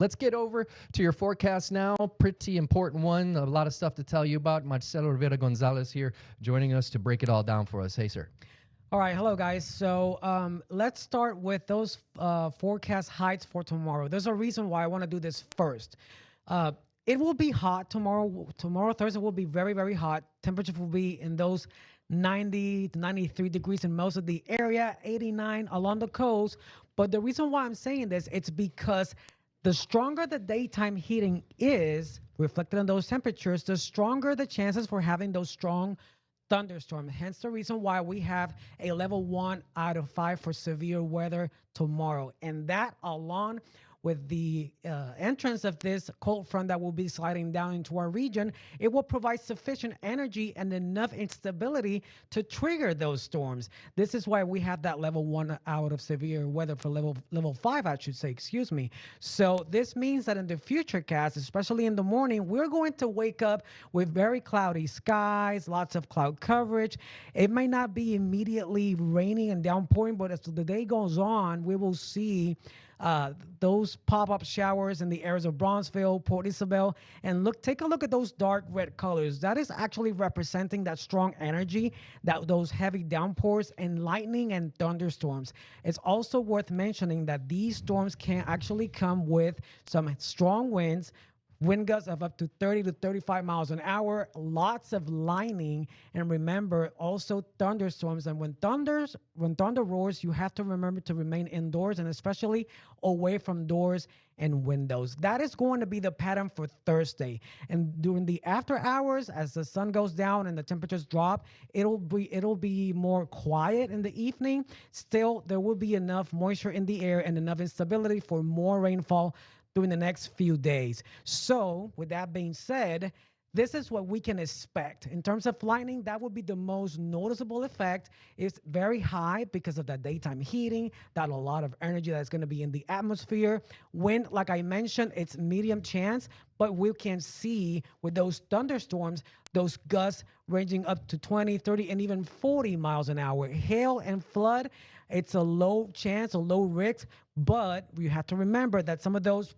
Let's get over to your forecast now. Pretty important one. A lot of stuff to tell you about. Marcelo Rivera Gonzalez here joining us to break it all down for us. Hey, sir. All right, hello guys. So let's start with those forecast heights for tomorrow. There's a reason why I want to do this first. Uh, it will be hot tomorrow. Tomorrow, Thursday, will be very, very hot. Temperatures will be in those 90 to 93 degrees in most of the area, 89 along the coast. But the reason why I'm saying this, it's because the stronger the daytime heating is reflected on those temperatures, the stronger the chances for having those strong thunderstorm. Hence the reason why we have a level 1 out of 5 for severe weather tomorrow. And that along with the entrance of this cold front that will be sliding down into our region, it will provide sufficient energy and enough instability to trigger those storms. This is why we have that level 1 out of severe weather for level 5, I should say, excuse me. So this means that in the future cast, especially in the morning, we're going to wake up with very cloudy skies, lots of cloud coverage. It may not be immediately raining and downpouring, but as the day goes on, we will see those pop-up showers in the areas of Bronzeville, Port Isabel, and take a look at those dark red colors. That is actually representing that strong energy, that those heavy downpours and lightning and thunderstorms. It's also worth mentioning that these storms can actually come with some strong winds, wind gusts of up to 30 to 35 miles an hour, lots of lightning, and remember also thunderstorms. And when thunder roars, you have to remember to remain indoors and especially away from doors and windows. That is going to be the pattern for Thursday. And during the after hours, as the sun goes down and the temperatures drop, it'll be more quiet in the evening. Still, there will be enough moisture in the air and enough instability for more rainfall during the next few days. So with that being said, this is what we can expect. In terms of lightning, that would be the most noticeable effect. It's very high because of that daytime heating, that a lot of energy that's going to be in the atmosphere. Wind, like I mentioned, it's medium chance, but we can see with those thunderstorms, those gusts ranging up to 20, 30, and even 40 miles an hour. Hail and flood, it's a low chance, a low risk, but we have to remember that some of those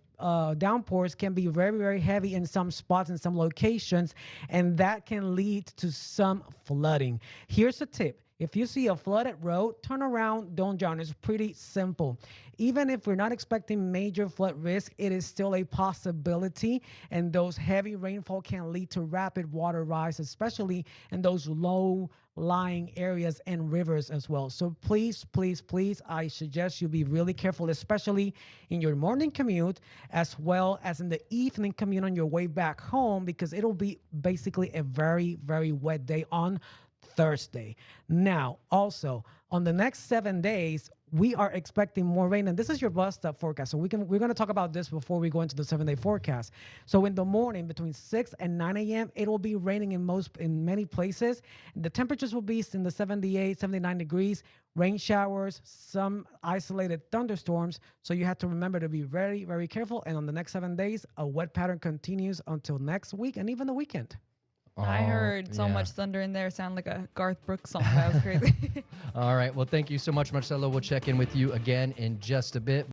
downpours can be very, very heavy in some spots, in some locations, and that can lead to some flooding. Here's a tip. If you see a flooded road, turn around, don't drown. It's pretty simple. Even if we're not expecting major flood risk, it is still a possibility, and those heavy rainfall can lead to rapid water rise, especially in those low-lying areas and rivers as well. So please, please, please, I suggest you be really careful, especially in your morning commute, as well as in the evening commute on your way back home, because it'll be basically a very, very wet day on Thursday. Now, also on the next 7 days, we are expecting more rain, and this is your bust up forecast. So we're going to talk about this before we go into the 7-day forecast. So in the morning, between 6 and 9 a.m., it will be raining in many places. The temperatures will be in the 78, 79 degrees. Rain showers, some isolated thunderstorms. So you have to remember to be very, very careful. And on the next 7 days, a wet pattern continues until next week and even the weekend. I heard so much thunder in there. Sound like a Garth Brooks song. That was crazy. All right. Well, thank you so much, Marcelo. We'll check in with you again in just a bit.